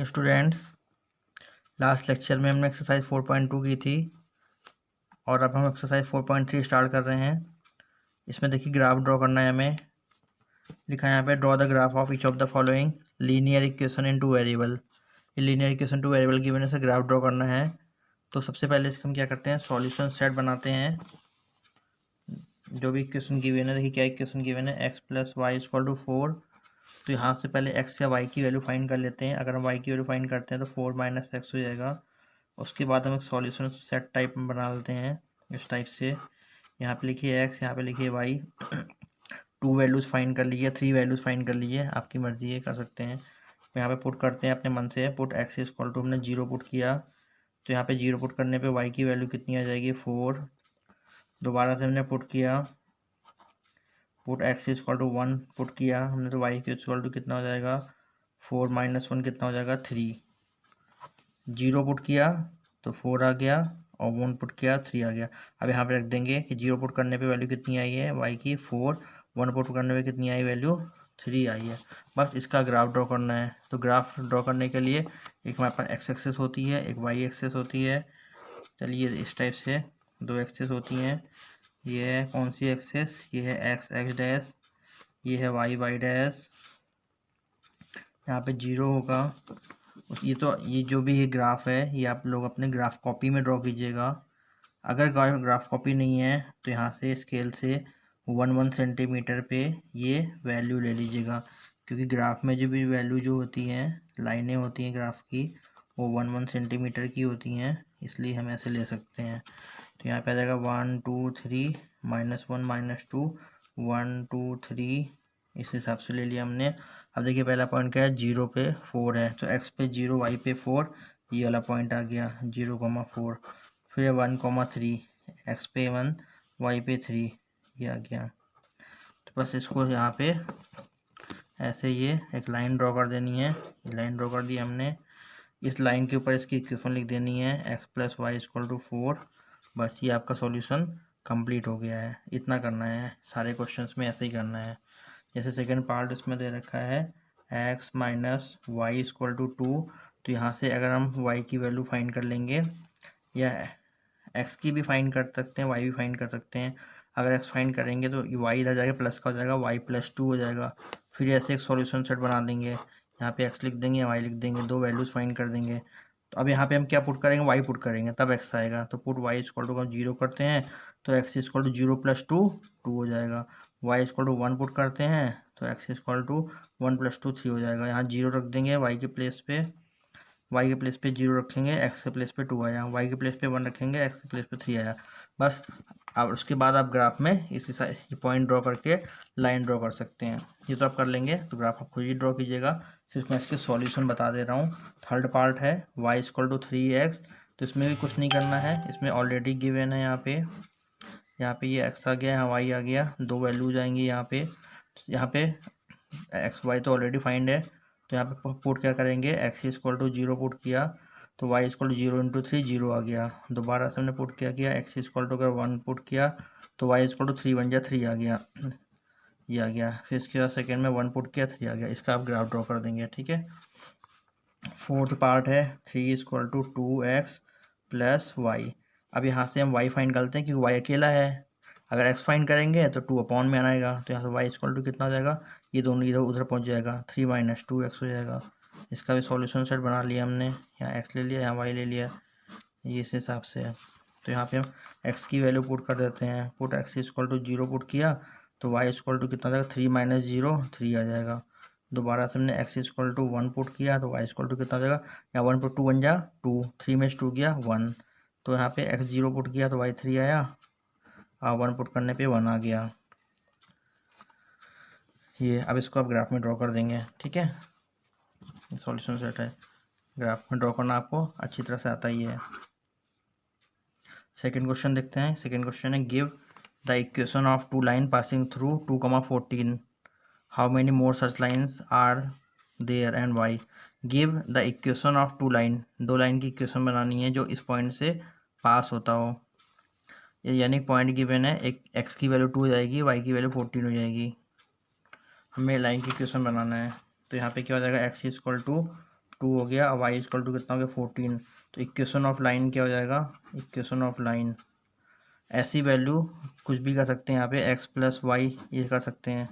Students, last lecture में हमने exercise 4.2 की थी और अब हम एक्सरसाइज 4.3 स्टार्ट कर रहे हैं। इसमें देखिए ग्राफ ड्रॉ करना है हमें। लिखा है यहाँ पे draw the graph of each of the following linear equation in two variable. ये लीनियर इक्वेशन टू वेरिएबल की वजह से ग्राफ ड्रॉ करना है। तो सबसे पहले इसका हम क्या करते हैं, सॉल्यूशन सेट बनाते हैं। जो भी इक्वेशन गिवन है, देखिए क्या इक्वेशन गिवन है, x plus Y equal to 4। तो यहाँ से पहले x या y की वैल्यू फाइंड कर लेते हैं। अगर हम y की वैल्यू फाइंड करते हैं तो 4 माइनस एक्स हो जाएगा। उसके बाद हम एक सॉल्यूशन सेट टाइप में बना लेते हैं इस टाइप से। यहाँ पे लिखिए x, यहाँ पे लिखिए y। 2 वैल्यूज़ फाइंड कर लीजिए, 3 वैल्यूज़ फाइंड कर लीजिए, आपकी मर्जी है, कर सकते हैं। यहाँ पे पुट करते हैं अपने मन से। पुट x इक्वल टू, हमने 0 पुट किया तो यहाँ पे 0 पुट करने पे y की वैल्यू कितनी आ जाएगी, 4। दोबारा से हमने पुट किया, put x equal to 1 put किया हमने तो y इक्वल टू कितना हो जाएगा, 4 माइनस 1 कितना हो जाएगा, 3। 0 पुट किया तो 4 आ गया और 1 पुट किया 3 आ गया। अब यहाँ पे रख देंगे कि 0 पुट करने पे वैल्यू कितनी आई है y की, 4। 1 पुट करने पे कितनी आई वैल्यू, 3 आई है। बस इसका ग्राफ ड्रॉ करना है। तो ग्राफ ड्रॉ करने के लिए एक हमारे पास x एक्सेस होती है, एक y एक्सेस होती है। चलिए इस टाइप से 2 एक्सेस होती हैं। ये है कौन सी एक्सेस, ये है x x डैश, ये है y y डैश। यहाँ पे 0 होगा। ये जो भी ये ग्राफ है ये आप लोग अपने ग्राफ कॉपी में ड्रॉ कीजिएगा। अगर ग्राफ कॉपी नहीं है तो यहाँ से स्केल से 1 सेंटीमीटर पे ये वैल्यू ले लीजिएगा, क्योंकि ग्राफ में जो भी वैल्यू जो होती हैं, लाइनें होती हैं ग्राफ की, वो 1 सेंटीमीटर की होती हैं, इसलिए हम ऐसे ले सकते हैं। तो यहाँ पे आ जाएगा 1 2 3 -1 -2 1 2 3, इस हिसाब से ले लिया हमने। अब देखिए पहला पॉइंट क्या है, 0 पे 4 है, तो x पे 0 y पे 4, ये वाला पॉइंट आ गया 0,4। फिर 1,3, x पे 1 y पे 3, ये आ गया। तो बस इसको यहाँ पे ऐसे ये एक लाइन ड्रॉ कर देनी है। लाइन ड्रॉ कर दी हमने। इस लाइन के ऊपर इसकी इक्वेशन लिख देनी है, x plus Y equal to 4। बस ये आपका सॉल्यूशन कंप्लीट हो गया है। इतना करना है, सारे क्वेश्चंस में ऐसे ही करना है। जैसे सेकंड पार्ट इसमें दे रखा है x minus Y equal to 2। तो यहाँ से अगर हम y की वैल्यू फाइंड कर लेंगे, या x की भी फाइंड कर सकते हैं, y भी फाइंड कर सकते हैं। अगर x फाइंड करेंगे तो y इधर जाके प्लस का हो जाएगा, y प्लस 2 हो जाएगा। फिर ऐसे एक सॉल्यूशन सेट बना देंगे, यहाँ पे x लिख देंगे, y लिख देंगे, 2 वैल्यूज़ फाइंड कर देंगे। तो अब यहाँ पे हम क्या पुट करेंगे, y पुट करेंगे, तब x आएगा। तो पुट y इक्वल टू हम 0 करते हैं तो x इक्वल टू 0 प्लस 2 2 हो जाएगा। y इक्वल टू 1 पुट करते हैं तो x इक्वल टू 1 प्लस 2 3 हो जाएगा। यहाँ 0 रख देंगे y के प्लेस पे, y के प्लेस पे 0 रखेंगे, x के प्लेस पे 2 आया, y के प्लेस पे 1 रखेंगे, x के प्लेस पे 3 आया। बस अब उसके बाद आप ग्राफ में इसी पॉइंट ड्रॉ करके लाइन ड्रॉ कर सकते हैं। ये तो आप कर लेंगे, तो ग्राफ आप खुद ही ड्रॉ कीजिएगा। सिर्फ मैं इसके सॉल्यूशन बता दे रहा हूँ। थर्ड पार्ट है y इक्वल टू 3x। तो इसमें भी कुछ नहीं करना है, इसमें ऑलरेडी गिवन है। यहाँ पे ये x आ गया, यहाँ y आ गया, 2 वैल्यूज आएंगी यहाँ पे एक्स वाई तो ऑलरेडी फाइंड है। तो यहाँ पे पुट क्या करेंगे, x इक्वल टू 0 पुट किया तो y इक्वल टू 0 इंटू 3 0 आ गया। दोबारा से हमने पुट क्या किया, x इक्वल टू अगर 1 पुट किया तो y इक्वल टू 3 बन गया, 3 आ गया, ये आ गया। फिर इसके बाद सेकेंड में 1 पुट किया, 3 आ गया। इसका आप ग्राफ ड्रॉ कर देंगे, ठीक है। फोर्थ पार्ट है 3 equal to 2x plus Y. अब यहाँ से हम y फाइंड करते हैं क्योंकि y अकेला है। अगर x फाइंड करेंगे तो 2 अपॉन में आएगा, तो यहाँ से y इक्वल टू कितना हो जाएगा, ये दोनों इधर उधर पहुँच जाएगा, 3 माइनस 2x हो जाएगा। इसका भी सॉल्यूशन सेट बना लिया हमने। यहाँ x ले लिया, यहाँ y ले लिया, ये इस हिसाब से है। तो यहाँ पे हम x की वैल्यू पुट कर देते हैं। Put x equal to 0 put किया तो y इक्वल टू कितना आ जाएगा, 3 माइनस 0 3 आ जाएगा। दोबारा से हमने x इक्वल टू 1 पुट किया तो y इक्वल टू कितना आ जाएगा, यहाँ 1 पुट 2 बन जा 2, 3 में 2 गया 1। तो यहाँ पे x 0 पुट किया तो y 3 आया, और 1 पुट करने पे 1 आ गया। ये अब इसको आप ग्राफ में ड्रॉ कर देंगे, ठीक है। सॉल्यूशन सेट है, ग्राफ में ड्रॉ करना आपको अच्छी तरह से आता ही है। सेकेंड क्वेश्चन देखते हैं। सेकेंड क्वेश्चन है give the equation of 2 line passing through 2,14, how many more such lines are there and Y. Give the equation of 2 line, 2 line की इक्वेशन बनानी है जो इस पॉइंट से पास होता हो। यानी पॉइंट गिवन है, एक x की वैल्यू 2 हो जाएगी, y की वैल्यू 14 हो जाएगी। हमें लाइन की इक्वेशन बनाना है। तो यहाँ पे क्या हो जाएगा, x इक्वल टू 2 हो गया, और वाई इक्वल टू कितना हो गया 14। तो इक्वेशन ऑफ लाइन क्या हो जाएगा, इक्वेशन ऑफ लाइन ऐसी वैल्यू कुछ भी कर सकते हैं यहाँ पे, एक्स प्लस वाई ये कर सकते हैं,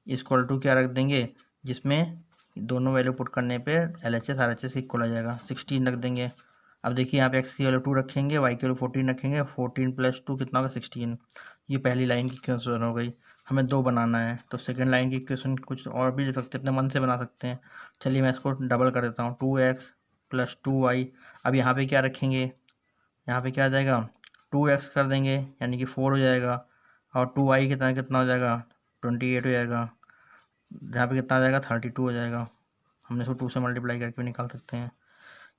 इक्वल टू क्या रख देंगे जिसमें दोनों वैल्यू पुट करने पे LHS RHS इक्वल आ जाएगा, 16 रख देंगे। अब देखिए यहाँ पे एक्स की वैल्यू 2 रखेंगे, वाई की वैल्यू 14 रखेंगे, 14 + 2 कितना होगा 16। ये पहली लाइन की इक्वेशन हो गई। हमें 2 बनाना है तो सेकंड लाइन की इक्वेशन कुछ और भी लिख सकते हैं, अपने मन से बना सकते हैं। चलिए मैं इसको डबल कर देता हूँ, 2x + 2y। अब यहाँ पे क्या रखेंगे, यहाँ पे क्या आ जाएगा 2x कर देंगे यानी कि 4 हो जाएगा, और 2y कितना कितना हो जाएगा 28 हो जाएगा, यहाँ पे कितना आ जाएगा 32 हो जाएगा। हमने इसको 2 से मल्टीप्लाई करके भी निकाल सकते हैं,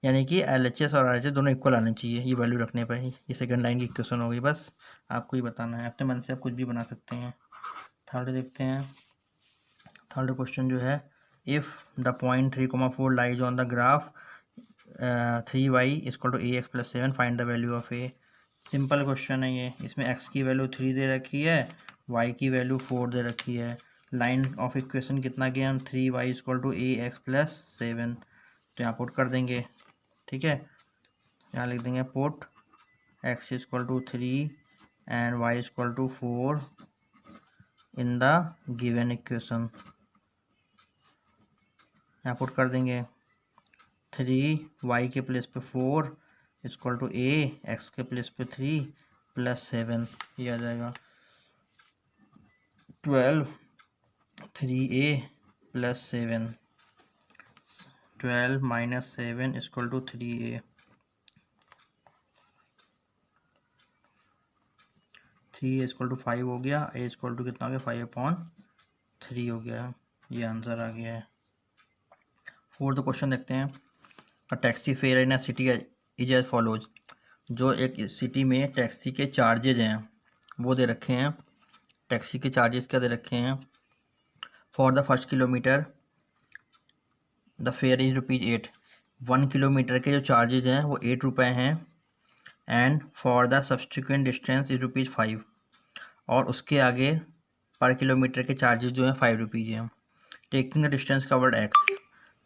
यानी कि LHS और RHS दोनों इक्वल आने चाहिए ये वैल्यू रखने पर ही। ये सेकंड लाइन की इक्वेशन हो गई, बस आपको ही बताना है, अपने मन से आप कुछ भी बना सकते हैं। थर्ड देखते हैं, थर्ड क्वेश्चन जो है, if the point 3,4 lies on the graph 3y = ax + 7 find the value of a। Simple question है ये, इसमें x की वैल्यू 3 दे रखी है, y की वैल्यू 4 दे रखी है। लाइन ऑफ इक्वेशन कितना किया हम, 3y = ax + 7। तो यहाँ पुट कर देंगे, ठीक है, यहाँ लिख देंगे put x = 3 and y = 4 in the given equation. यहाँ पुट कर देंगे 3y के प्लेस पे 4 = a, x के प्लेस पे 3 + 7, ये आ जाएगा 12 3a + 7, 12 - 7 = 3a। 3a = 5 हो गया, a = कितना हो गया 5/3 हो गया, ये आंसर आ गया है। फोर्थ क्वेश्चन देखते हैं, a taxi fare in a city is as follows. जो एक सिटी में टैक्सी के चार्जेज हैं वो दे रखे हैं। टैक्सी के चार्जेस क्या दे रखे हैं, for the first kilometre the fare is ₹8। 1 kilometre के जो चार्जेज हैं वो 8 रुपये हैं, and for the subsequent distance is ₹5, और उसके आगे पर किलोमीटर के चार्जेस जो हैं 5 रुपीज़ हैं। Taking the distance covered x,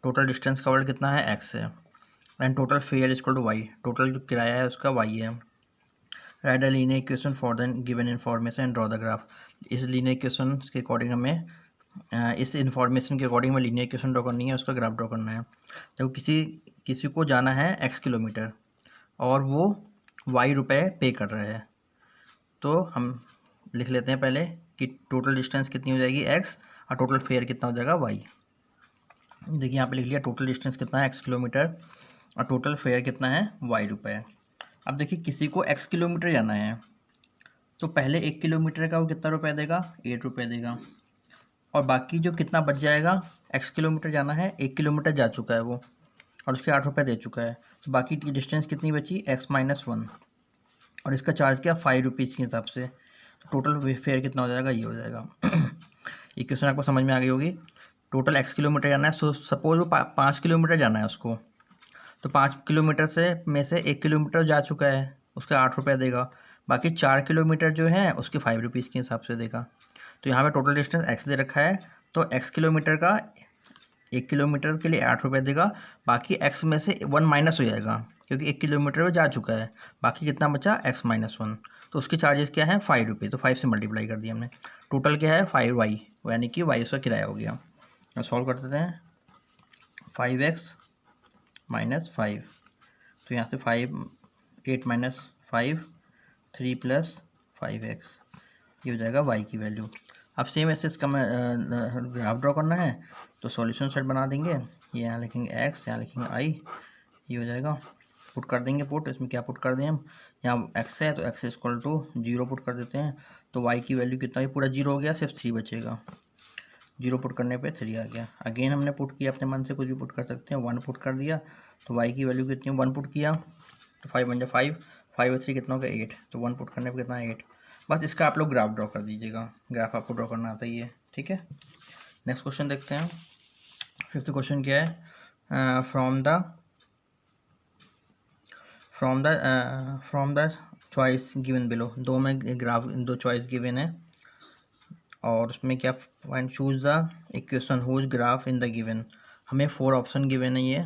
total distance covered कितना है x है, and total fair = y, total जो किराया है उसका y है। Right the linear equation for the given information and draw the graph. इस लीनियर इक्वेशन के अकॉर्डिंग हमें इस इन्फॉर्मेशन के अकॉर्डिंग हमें लीनियर इक्वेशन ड्रॉ करनी है, उसका ग्राफ ड्रॉ करना है। तो किसी को जाना है x किलोमीटर और वो y रुपये पे कर रहा है, तो हम लिख लेते हैं पहले कि टोटल डिस्टेंस कितनी हो जाएगी x और टोटल फेयर कितना हो जाएगा y। देखिए यहाँ पे लिख लिया टोटल डिस्टेंस कितना है x किलोमीटर और टोटल फेयर कितना है y रुपये। अब देखिए किसी को x किलोमीटर जाना है तो पहले 1 किलोमीटर का वो कितना रुपये देगा, 8 रुपये देगा, और बाकी जो कितना बच जाएगा, x किलोमीटर जाना है 1 किलोमीटर जा चुका है वो और उसके 8 रुपये दे चुका है, तो बाकी की डिस्टेंस कितनी बची x - 1, और इसका चार्ज क्या 5 रुपीज़ के हिसाब से, तो टोटल फेयर कितना हो जाएगा, ये हो जाएगा। ये क्वेश्चन आपको समझ में आ गई होगी। टोटल x किलोमीटर जाना है, सपोज वो 5 किलोमीटर जाना है उसको, तो 5 किलोमीटर में से 1 किलोमीटर जा चुका है, उसका 8 रुपये देगा, बाकी 4 किलोमीटर जो है उसके 5 रुपीज़ के हिसाब से देगा। तो यहाँ पे टोटल डिस्टेंस x दे रखा है, तो x किलोमीटर का 1 किलोमीटर के लिए 8 रुपये देगा, बाकी x में से 1 माइनस हो जाएगा क्योंकि 1 किलोमीटर वो जा चुका है, बाकी कितना बचा x - 1, तो उसके चार्जेस क्या है 5 रुपये, तो 5 से मल्टीप्लाई कर दिया हमने। टोटल क्या है 5y, यानी कि y उसका किराया हो गया। सॉल्व कर देते हैं, 5x - 5, तो यहाँ से 8 - 5 3 + 5x, ये हो जाएगा y की वैल्यू। अब सेम ऐसे इसका ग्राफ ड्रॉ करना है तो सॉल्यूशन सेट बना देंगे, ये यहाँ लिखेंगे x, यहाँ लिखेंगे i, ये हो जाएगा। पुट कर देंगे पुट, इसमें क्या पुट कर दें हम, यहाँ x है तो x = 0 पुट कर देते हैं, तो y की वैल्यू कितना ही पूरा 0 हो गया, सिर्फ 3 बचेगा। 0 पुट करने पे 3 आ गया। अगेन हमने पुट किया, अपने मन से कुछ भी पुट कर सकते हैं, 1 पुट कर दिया तो y की वैल्यू कितनी, 1 पुट किया तो 5 बन जाए 5, 5 और 3 कितना हो गया 8, तो 1 पुट करने पे कितना 8। बस इसका आप लोग ग्राफ ड्रॉ कर दीजिएगा, ग्राफ आपको ड्रॉ करना आता ही है, ठीक है। नेक्स्ट क्वेश्चन देखते हैं। फिफ्थ क्वेश्चन क्या है, from the choice given below. दो चॉइस गिवन है और उसमें क्या choose the equation whose graph in the given. हमें 4 ऑप्शन गिवन है, ये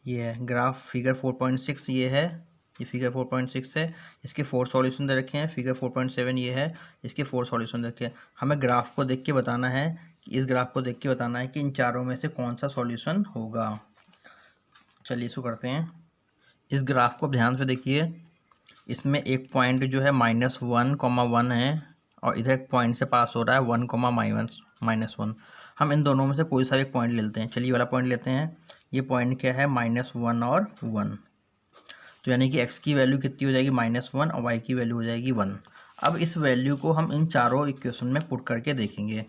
ये है ग्राफ फिगर 4.6 ये है, ये फिगर 4.6 है, इसके 4 सॉल्यूशन दे रखे हैं। फिगर 4.7 ये है, इसके 4 सॉल्यूशन दे रखे हैं। हमें ग्राफ को देख के बताना है कि इस ग्राफ को देख के बताना है कि इन चारों में से कौन सा सॉल्यूशन होगा। चलिए इसको करते हैं। इस ग्राफ को ध्यान से देखिए, इसमें एक पॉइंट जो है -1,1 है और इधर एक पॉइंट से पास हो रहा है 1,-1। हम इन दोनों में से कोई सा एक पॉइंट लेते हैं। चलिए वाला पॉइंट लेते हैं। ये पॉइंट क्या है, -1 और 1। तो यानी कि x की वैल्यू कितनी हो जाएगी, -1 और y की वैल्यू हो जाएगी 1। अब इस वैल्यू को हम इन चारों इक्वेशन में पुट करके देखेंगे।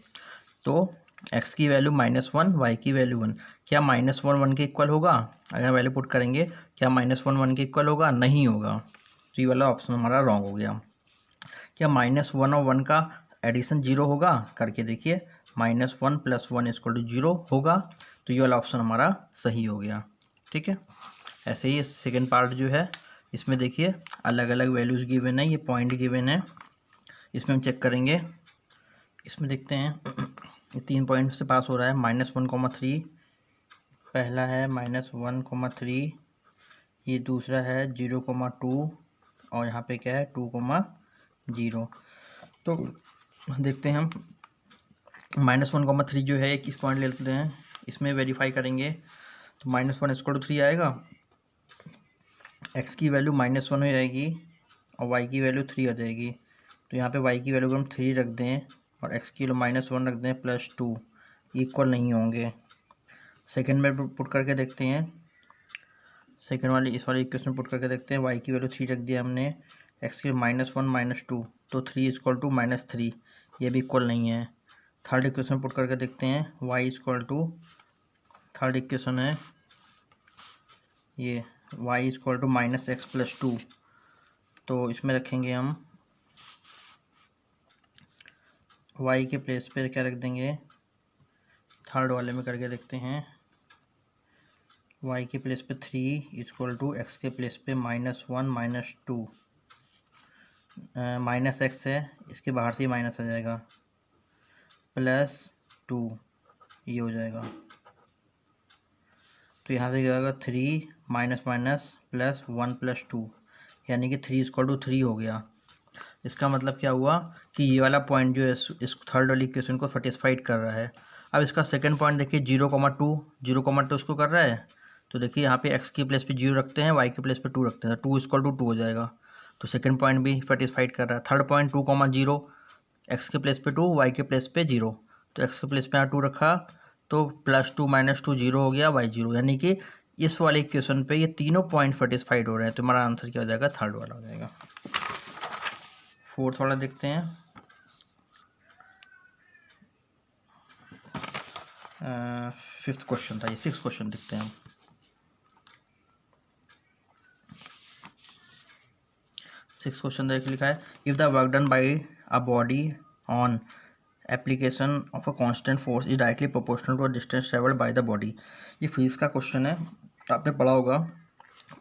तो x की वैल्यू -1, y की वैल्यू 1, क्या -1 1 के इक्वल होगा? अगर वैल्यू पुट करेंगे, क्या -1 1 के इक्वल होगा? नहीं होगा। तो ये वाला ऑप्शन हमारा रॉन्ग हो गया। क्या -1 और 1 का एडिशन 0 होगा? करके देखिए, -1 + 1 = 0 होगा। तो ये वाला ऑप्शन हमारा सही हो गया। ठीक है। ऐसे ही सेकेंड पार्ट जो है, इसमें देखिए अलग अलग वैल्यूज़ गिवन है, ये पॉइंट गिवन है। इसमें हम चेक करेंगे। इसमें देखते हैं ये 3 पॉइंट से पास हो रहा है। -1,3 पहला है, -1,3, ये दूसरा है 0,2 और यहाँ पे क्या है 2,0। तो देखते हैं हम -1,3 जो है एक इस पॉइंट ले लेते हैं, इसमें वेरीफाई करेंगे। तो -1 = 3 आएगा, x की वैल्यू -1 हो जाएगी और y की वैल्यू 3 आ जाएगी। तो यहाँ पे y की वैल्यू को हम 3 रख दें और x की वैल्यू -1 रख दें +2, इक्वल नहीं होंगे। सेकेंड में पुट करके देखते हैं। सेकेंड वाली इस वाली इक्वेशन पुट करके देखते हैं। y की वैल्यू 3 रख दिया हमने, x की -1 -2, तो 3 = -3, ये भी इक्वल नहीं है। थर्ड इक्वेशन पुट करके देखते हैं। थर्ड इक्वेशन है ये y = -x + 2, तो इसमें रखेंगे हम y के प्लेस पे क्या रख देंगे, थर्ड वाले में करके देखते हैं। y के प्लेस पे 3 = x के प्लेस पे -1 -2, -x है, इसके बाहर से ही माइनस आ जाएगा, +2, ये हो जाएगा। तो यहाँ से क्या होगा, 3 -1 + 2, यानी कि 3 = 3 हो गया। इसका मतलब क्या हुआ कि ये वाला पॉइंट जो है इस थर्ड वाली इक्वेशन को सेटिस्फाइड कर रहा है। अब इसका सेकंड पॉइंट देखिए, 0,2 इसको कर रहा है। तो देखिए यहाँ पे x की प्लेस पे 0 रखते हैं, y के प्लेस पे 2 रखते हैं, तो 2 = 2 हो जाएगा। तो सेकंड पॉइंट भी सेटिस्फाइड कर रहा है। थर्ड पॉइंट 2,0, x के प्लेस पे 2, y के प्लेस पे 0, तो x के प्लेस पे यहाँ 2 रखा, तो +2 -2 0 हो गया, y 0, यानी कि इस वाले इक्वेशन पे ये तीनों पॉइंट सेटिस्फाइड हो रहे हैं। तो हमारा आंसर क्या हो जाएगा, थर्ड वाला हो जाएगा। फोर्थ वाला देखते हैं। फिफ्थ क्वेश्चन था ये, 6th क्वेश्चन देखते हैं हम। 6th क्वेश्चन देख लिखा है, if the work done by a body on application of a constant force is directly proportional to a distance travelled by the body. ये फिजिक्स का क्वेश्चन है। तो आपने पढ़ा होगा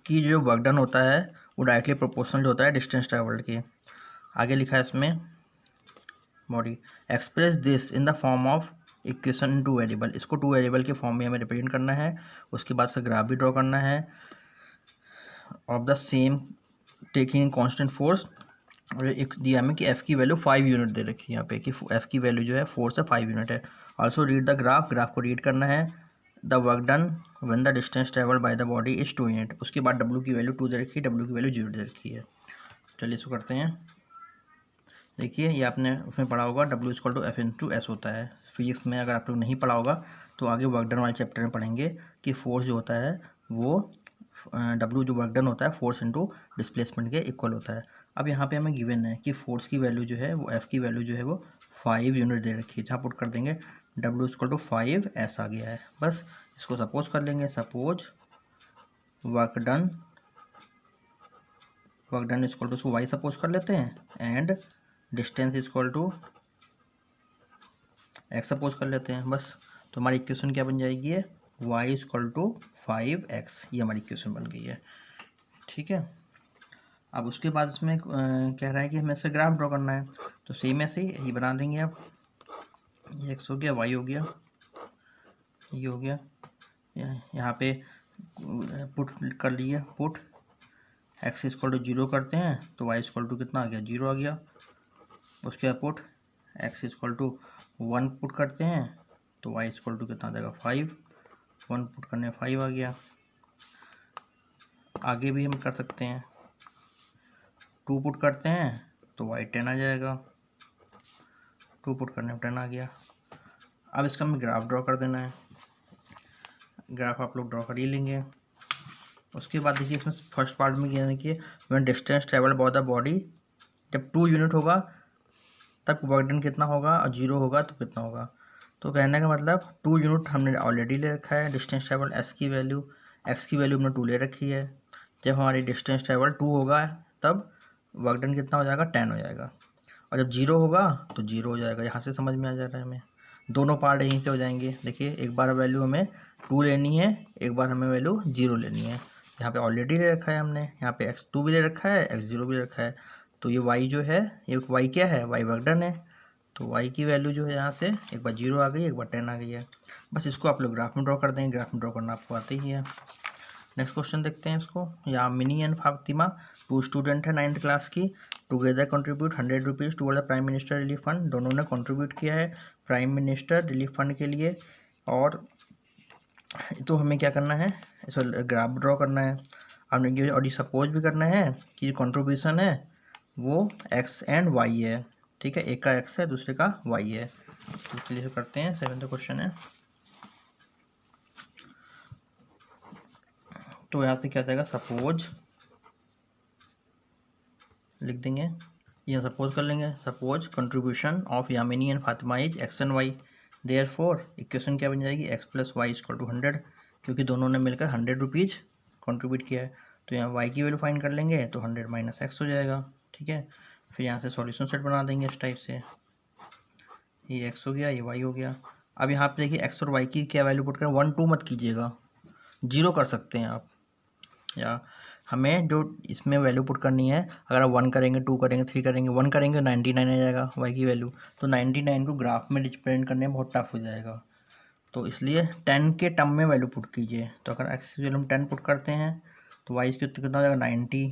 कि जो वर्क डन होता है वो डायरेक्टली प्रोपोर्शनल होता है डिस्टेंस ट्रेवल्ड के। आगे लिखा है इसमें, body express this in the form of equation in 2 variable. इसको 2 वेरिएबल के फॉर्म में हमें रिप्रेजेंट करना है। उसके बाद से ग्राफ भी ड्रॉ करना है of the same taking constant force. और एक दिया हमें कि f की वैल्यू 5 यूनिट दे रखी है यहाँ पे, कि f की वैल्यू जो है 4 से 5 यूनिट है। Also read the graph, graph को रीड करना है। The work done when the distance travelled by the body is 2 unit. उसके बाद w की वैल्यू 2 दे रखी है, w की वैल्यू 0 दे रखी है। चलिए इसको करते हैं। देखिए ये आपने उसमें पढ़ा होगा, W = F/S होता है फिजिक्स में। अगर आप लोग नहीं पढ़ा होगा तो आगे वर्क डन वाले चैप्टर में पढ़ेंगे कि फोर्स जो होता है वो W जो वर्क डन होता है फोर्स इंटू डिस्प्लेसमेंट के इक्वल होता है। अब यहाँ पे हमें गिवन है कि फोर्स की वैल्यू जो है वो F की वैल्यू जो है वो 5 यूनिट दे रखी है। जहाँ पुट कर देंगे W = 5S आ गया है। बस इसको सपोज कर लेंगे, सपोज वर्क डन इसको y सपोज कर लेते हैं एंड डिस्टेंस = x सपोज कर लेते हैं। बस तो हमारी इक्वेशन क्या बन जाएगी है, y = 5x, ये हमारी इक्वेशन बन गई है। ठीक है। अब उसके बाद इसमें कह रहा है कि हमें इससे ग्राफ ड्रॉ करना है। तो सेम ऐसे ही ये बना देंगे आप। ये x हो गया, y हो गया, ये हो गया, यहाँ पे पुट कर लिए, पुट एक्स इक्वल टू 0 करते हैं तो वाई इक्वल टू कितना आ गया, 0 आ गया। उसके बाद put X equal to 1 put करते हैं तो वाई इक्वल टू कितना आ जाएगा, 5। 1 पुट करने 5 आ गया। आगे भी हम कर सकते हैं, 2 पुट करते हैं तो वाई 10 आ जाएगा। 2 पुट करने में 10 आ गया। अब इसका हमें ग्राफ ड्रॉ कर देना है। ग्राफ आप लोग ड्रॉ कर ही लेंगे। उसके बाद देखिए इसमें फर्स्ट पार्ट में क्या देखिए, when distance travel by the body, जब 2 यूनिट होगा तब वर्क डन कितना होगा, और 0 होगा तो कितना होगा। तो कहने का मतलब 2 यूनिट हमने ऑलरेडी ले रखा है। डिस्टेंस ट्रेवल एक्स की वैल्यू हमने 2 ले रखी है। जब हमारी डिस्टेंस ट्रेवल 2 होगा तब वर्क डन कितना हो जाएगा, 10 हो जाएगा। और जब 0 होगा तो 0 हो जाएगा। यहाँ से समझ में आ जा रहा है हमें, दोनों पार्ट यहीं से हो जाएंगे। देखिए एक बार वैल्यू हमें 2 लेनी है, एक बार हमें वैल्यू 0 लेनी है। यहाँ पे ऑलरेडी ले रखा है हमने, यहाँ पे x2 भी ले रखा है, x0 भी ले रखा है। तो ये y जो है, ये y क्या है, y वर्क डन है। तो y की वैल्यू जो है यहाँ से एक बार 0 आ गई, एक बार 10 आ गई है। बस इसको आप लोग ग्राफ में ड्रॉ कर देंगे। ग्राफ में ड्रॉ करना आपको आते ही है। नेक्स्ट क्वेश्चन देखते हैं इसको। यामिनी एंड फातिमा 2 स्टूडेंट है 9th क्लास की, together contribute 100 rupees toward the prime minister relief fund. दोनों ने कंट्रीब्यूट किया है प्राइम मिनिस्टर रिलीफ फंड के लिए। और तो हमें क्या करना है, इसको ग्राफ ड्रॉ करना है हमने ये, और ये सपोज भी करना है कि कंट्रीब्यूशन है वो x एंड y है। ठीक है, एक का x है, दूसरे का y है। तो चलिए करते हैं। 7th क्वेश्चन है। तो यहाँ से क्या जाएगा, सपोज लिख देंगे, ये सपोज कर लेंगे। Suppose contribution of Yamini and Fatima is x and y, therefore equation क्या बन जाएगी, x plus Y equal to 100, क्योंकि दोनों ने मिलकर 100 रुपीज़ कॉन्ट्रीब्यूट किया है। तो यहाँ y की वैल्यू फाइंड कर लेंगे तो 100 माइनस x हो जाएगा। ठीक है, फिर यहाँ से सॉल्यूशन सेट बना देंगे इस टाइप से। ये x हो गया, ये y हो गया। अब यहाँ पे देखिए x और y की क्या वैल्यू पुट करें, 1 2 मत कीजिएगा, 0 कर सकते हैं आप। या हमें जो इसमें वैल्यू पुट करनी है, अगर आप 1 करेंगे, 2 करेंगे, 3 करेंगे, 1 करेंगे 99 आ जाएगा y की वैल्यू। तो 99 को ग्राफ में रिप्रेजेंट करने में बहुत टफ हो जाएगा। तो इसलिए 10 के टर्म में वैल्यू पुट कीजिए। तो अगर x की वैल्यू हम 10 पुट करते हैं तो y की कितना हो जाएगा, 90।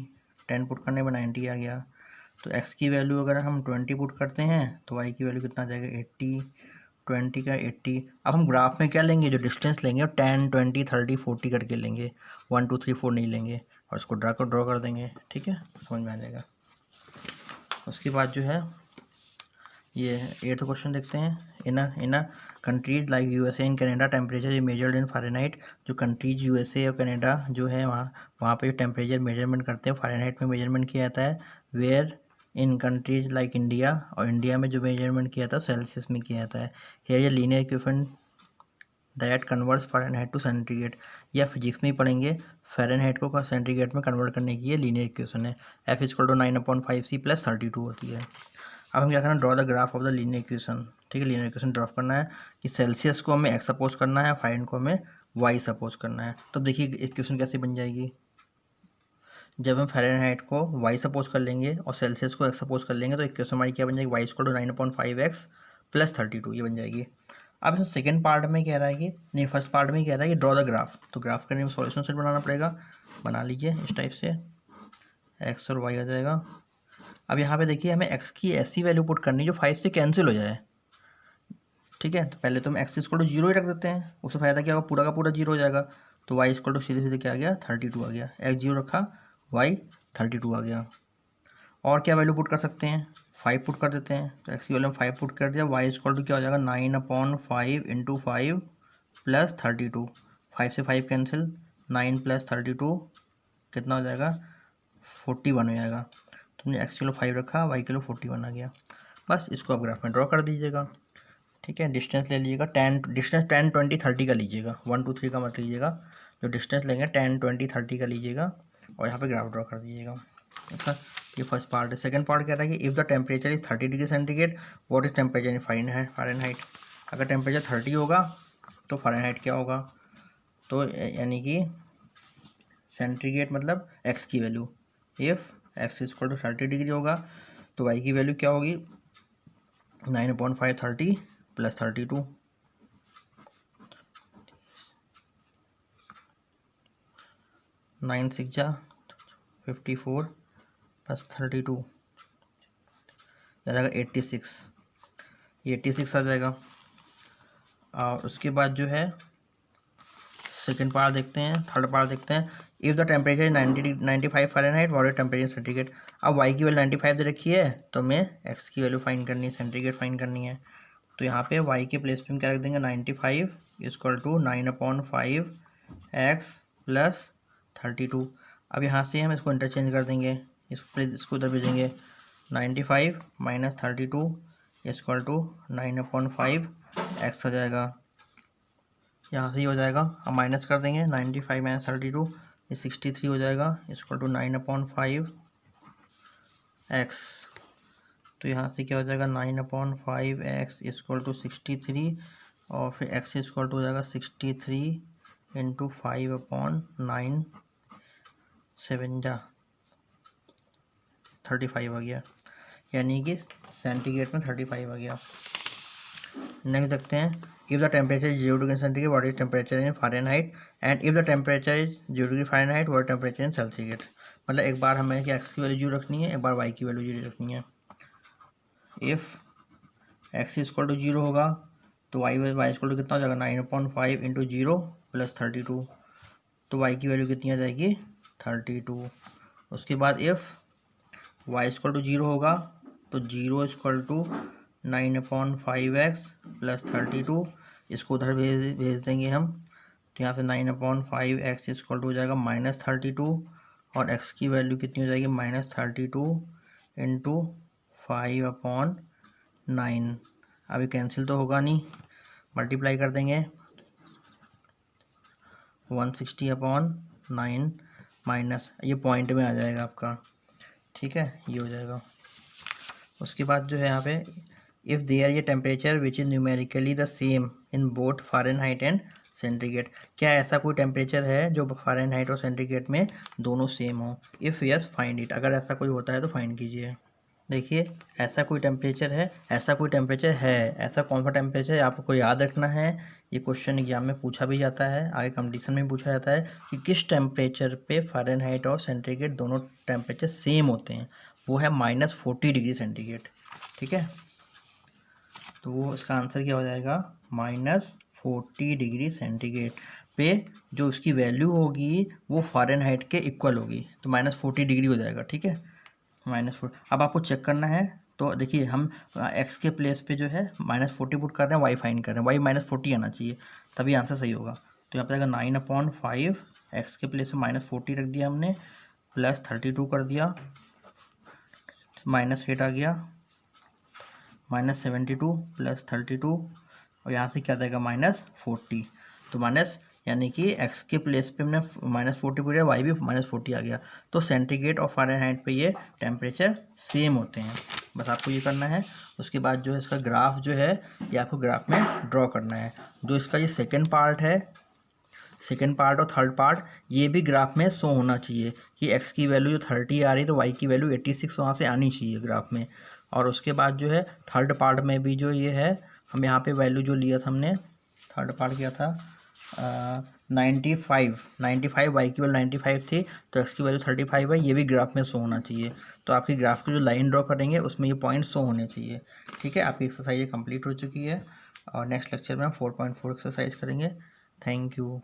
10 पुट करने में 90 आ गया। तो x की वैल्यू अगर हम 20 पुट करते हैं तो y की वैल्यू कितना आ जाएगा, 80। 20 का 80। अब हम ग्राफ में क्या लेंगे, जो डिस्टेंस लेंगे 10 20 30 40 करके लेंगे, 1 2 3 4 नहीं लेंगे। और इसको ड्रा कर देंगे। ठीक है, समझ में आ जाएगा। उसके बाद जो है ये 8th क्वेश्चन देखते हैं। In a countries like USA and Canada temperature is measured in Fahrenheit. जो कंट्रीज यूएसए और कनाडा जो है वहाँ पे जो टेम्परेचर मेजरमेंट करते हैं फ़ारेनहाइट में मेजरमेंट किया जाता है। Where in countries like India, और इंडिया में जो मेजरमेंट किया था सेल्सियस में किया जाता है। हेयर ये linear equation that converts Fahrenheit to centigrade, या फिजिक्स में ही पढ़ेंगे फ़ारेनहाइट को सेंटीग्रेड में कन्वर्ट करने की ये लीनियर इक्वेशन है। F equal to 9/5C plus 32 होती है। अब हम क्या करना है, draw the graph of the linear equation. ठीक है, लीनियर इक्वेशन ड्रॉ करना है कि सेल्सियस को हमें x सपोज करना है, फ़ारेनहाइट को हमें y सपोज करना है। तब देखिए इक्वेशन कैसे बन जाएगी, जब हम फ़ारेनहाइट को y सपोज कर लेंगे और सेल्सियस को x सपोज कर लेंगे तो इक्वेशन हमारी क्या बन जाएगी, y equal to 9/5x plus 32, ये बन जाएगी। अब इस सेकेंड पार्ट में कह रहा है कि नहीं, फर्स्ट पार्ट में कह रहा है कि ड्रॉ द ग्राफ। तो ग्राफ करने में सॉल्यूशन सेट बनाना पड़ेगा। बना लीजिए इस टाइप से, x और y आ जाएगा। अब यहाँ पे देखिए हमें x की ऐसी वैल्यू पुट करनी है जो 5 से कैंसिल हो जाए। ठीक है, तो पहले तो हम x इक्वल टू 0 ही रख देते हैं, उससे फ़ायदा क्या होगा, पूरा का पूरा 0 हो जाएगा। तो y इक्वल टू सीधे सीधे क्या आ गया, 32 आ गया। x 0 रखा, y 32 आ गया। और क्या वैल्यू पुट कर सकते हैं, 5 पुट कर देते हैं। तो x की वैल्यू 5 पुट कर दिया, y इक्वल टू क्या हो जाएगा, 9/5 इंटू 5 प्लस 32। 5 से 5 कैंसिल, 9 प्लस 32 कितना हो जाएगा, 41 हो जाएगा। तुमने x किलो 5 रखा, y किलो 41 आ गया। बस इसको आप ग्राफ में ड्रॉ कर दीजिएगा। ठीक है, डिस्टेंस ले लीजिएगा 10, डिस्टेंस 10 20 30 का लीजिएगा, 1 2 3 का मत लीजिएगा। जो डिस्टेंस लेंगे 10 20 30 का लीजिएगा और यहाँ पे ग्राफ ड्रॉ कर दीजिएगा। अच्छा, ये फर्स्ट पार्ट है। सेकंड पार्ट कह रहा है कि if the temperature is 30 degree centigrade, what is temperature in Fahrenheit. अगर टेम्परेचर 30 होगा तो फ़ारेनहाइट क्या होगा, तो यानी कि सेंटीग्रेड मतलब x की value, if x equal to 30 degree होगा तो y की वैल्यू क्या होगी, 9/5 30 प्लस 32। 9 6 जा 54 प्लस 32 आ जाएगा 86, ये 86 आ जाएगा। और उसके बाद जो है सेकेंड पार्ट देखते हैं, थर्ड पार्ट देखते हैं। If the temperature 95 Fahrenheit, body temperature centigrade. अब वाई की वैल्यू 95 दे रखी है तो हमें एक्स की वैल्यू फाइंड करनी है, सेंटीग्रेड फाइंड करनी है। तो यहाँ पे वाई के प्लेस पे हम क्या रख देंगे, 95 इक्वल टू 9/5 एक्स प्लस 32। अब यहाँ से हम इसको इंटरचेंज कर देंगे, इसको उधर भेजेंगे। 95 माइनस 32 इक्वल टू 9/5 एक्स आ जाएगा। यहाँ से ही हो जाएगा, हम माइनस कर देंगे। 95 माइनस 32 ये 63 हो जाएगा इक्वल टू 9/5 एक्स। तो यहाँ से क्या हो जाएगा, 9/5 एक्स इक्वल टू 63 और फिर एक्स इक्वल टू हो जाएगा 63 इंटू 5/9 7 जा 35 आ गया, यानी कि सेंटीग्रेड में 35 आ गया। नेक्स्ट देखते हैं, if the temperature is 0 degree centigrade what is temperature in Fahrenheit, and if the temperature is 0 degree Fahrenheit what temperature in Celsius. मतलब एक बार हमें क्या एक्स की वैल्यू 0 रखनी है, एक बार वाई की वैल्यू 0 रखनी है। इफ़ एक्स इक्वल टू 0 होगा तो वाई इक्वल टू कितना हो जाएगा, 9/5 इंटू 0 प्लस 32। तो वाई की वैल्यू कितनी आ जाएगी, 32। उसके बाद इफ़ वाई इक्वल टू 0 होगा तो 0 इक्वल टू 9/5 एक्स प्लस 32, इसको उधर भेज देंगे हम। तो यहाँ पे 9/5 एक्स इक्वल टू हो जाएगा माइनस 32 और एक्स की वैल्यू कितनी हो जाएगी, माइनस 32 इंटू 5/9। अभी कैंसिल तो होगा नहीं, मल्टीप्लाई कर देंगे। 160/9 माइनस, ये पॉइंट में आ जाएगा आपका, ठीक है, ये हो जाएगा। उसके बाद जो है यहाँ पे इफ़ देयर ये temperature which is numerically the same in both Fahrenheit and centigrade, क्या ऐसा कोई टेम्परेचर है जो फ़ारेनहाइट और सेंटीग्रेड में दोनों सेम हो। इफ़ यस फाइंड इट, अगर ऐसा कोई होता है तो फाइंड कीजिए। देखिए ऐसा कोई टेम्परेचर है, ऐसा कोई टेम्परेचर है, ऐसा कौन सा टेम्परेचर है आपको याद रखना है। ये क्वेश्चन एग्जाम में पूछा भी जाता है, आगे कंपटीशन में पूछा जाता है कि किस टेम्परेचर पे फ़ारेनहाइट और सेंटीग्रेड दोनों टेम्परेचर सेम होते हैं। वो है -40 डिग्री सेंटीग्रेड, ठीक है। तो वो इसका आंसर क्या हो जाएगा, -40 डिग्री सेंटीग्रेड पे जो उसकी वैल्यू होगी वो फ़ारेनहाइट के इक्वल होगी, तो -40 डिग्री हो जाएगा, ठीक है, -4। अब आपको चेक करना है, तो देखिए हम एक्स के प्लेस पे जो है -40 पुट कर रहे हैं, वाई फाइंड कर रहे हैं, वाई -40 आना चाहिए तभी आंसर सही होगा। तो यहाँ पर आएगा 9/5 एक्स के प्लेस पे -40 रख दिया हमने, प्लस 32 कर दिया, -8 आ गया, -72 प्लस 32 और यहाँ से क्या देगा, -40। तो माइनस यानी कि एक्स के प्लेस पे हमने -40 पूरा, वाई भी -40 आ गया। तो सेंटीग्रेड और फ़ारेनहाइट पे ये टेम्परेचर सेम होते हैं, बस आपको ये करना है। उसके बाद जो है इसका ग्राफ जो है ये आपको ग्राफ में ड्रॉ करना है। जो इसका ये सेकेंड पार्ट है, सेकेंड पार्ट और थर्ड पार्ट ये भी ग्राफ में शो होना चाहिए कि एक्स की वैल्यू जो 30 आ रही है तो वाई की वैल्यू 86 वहाँ से आनी चाहिए ग्राफ में। और उसके बाद जो है थर्ड पार्ट में भी जो ये है, हम यहाँ पे वैल्यू जो लिया था हमने, थर्ड पार्ट क्या था, 95 वाई की वैल्यू 95 थी तो एक्स की वैल्यू 35 है, ये भी ग्राफ में शो होना चाहिए। तो आपकी ग्राफ की जो लाइन ड्रॉ करेंगे उसमें ये पॉइंट शो होने चाहिए, ठीक है। आपकी एक्सरसाइज कंप्लीट हो चुकी है और नेक्स्ट लेक्चर में हम 4.4 एक्सरसाइज करेंगे। Thank you.